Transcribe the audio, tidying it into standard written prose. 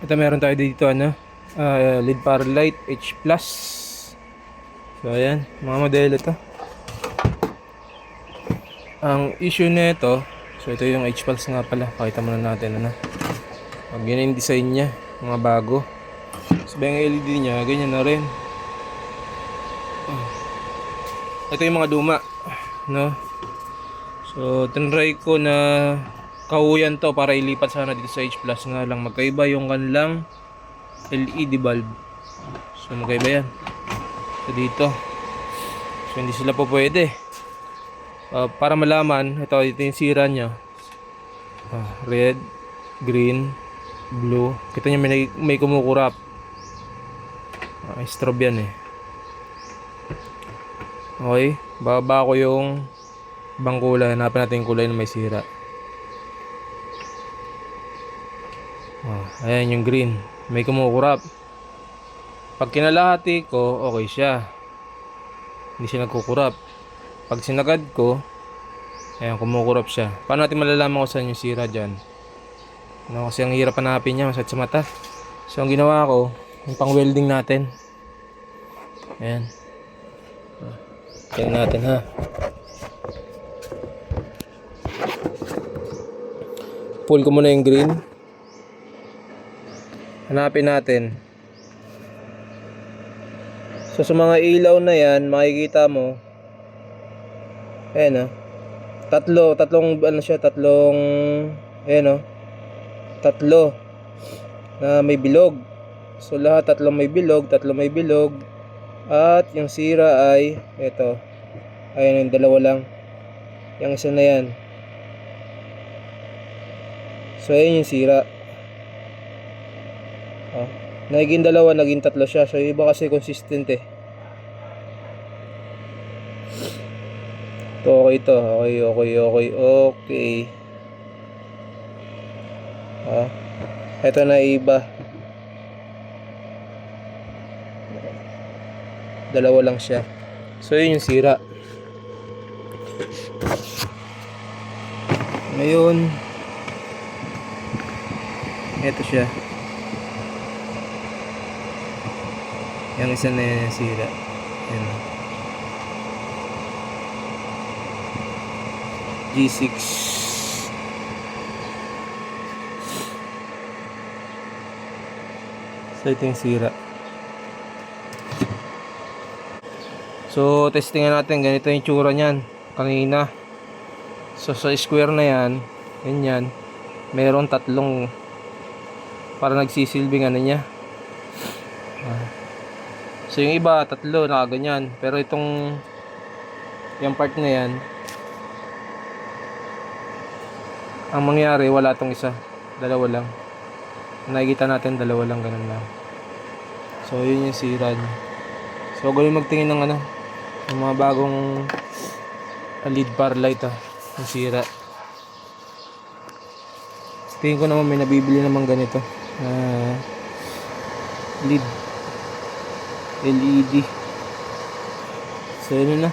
Ito meron tayo dito lead power light H+. So ayan, mga modelo to. Ang issue nito, so ito yung H+ nga pala. Pakita muna natin pag yun yung design niya, mga bago. So yung LED niya, ganyan na rin. Ito yung mga luma, no? So tinry ko na kahuyan to para ilipat sana dito sa H+, nga lang magkaiba yung kanilang LED bulb. So magkaiba yan. So dito, so hindi sila po pwede. Para malaman, ito yung sira nya. Red, green, blue. Kita nyo may kumukurap. Strobe yan eh. Okay, bababa ko yung ibang kulay. Hanapin natin yung kulay na may sira. Ayan yung green, may kumukurap. Pag kinalahati ko, okay siya, hindi siya nagkukurap. Pag sinagad ko, ayan, kumukurap siya. Paano natin malalaman kung saan yung sira dyan? Kasi ang hirap hanapin niya, masakit sa mata. So ang ginawa ko, yung pang welding natin. Ayan, tingnan natin pull ko muna yung green. Hanapin natin. So sa mga ilaw na yan, makikita mo, ayan tatlong ayan tatlo na may bilog. So lahat tatlong may bilog. At yung sira ay ito. Ayan, yung dalawa lang. Yung isa na yan. So ayan yung sira. Naging dalawa, naging tatlo siya. So yung iba kasi consistent eh. Ito okay to. Okay. Ito na iba. Dalawa lang siya. So yun yung sira. Ngayon, ito siya. Yung isa na yung sira. Ayan. G6. So ito yung sira. So testingan natin, ganito yung tsura niyan kanina. So sa square na yan, ganyan, meron tatlong para nagsisilbing niya. So yung iba tatlo nakaganyan, pero yung part na yan, ang mangyari wala tong isa, dalawa lang. Nakikita natin dalawa lang, ganun lang. So yun yung sira niya. So galing magtingin ng ng mga bagong lead bar light yung sira. Tingin ko naman may nabibili naman ganito lead LED. So yun na.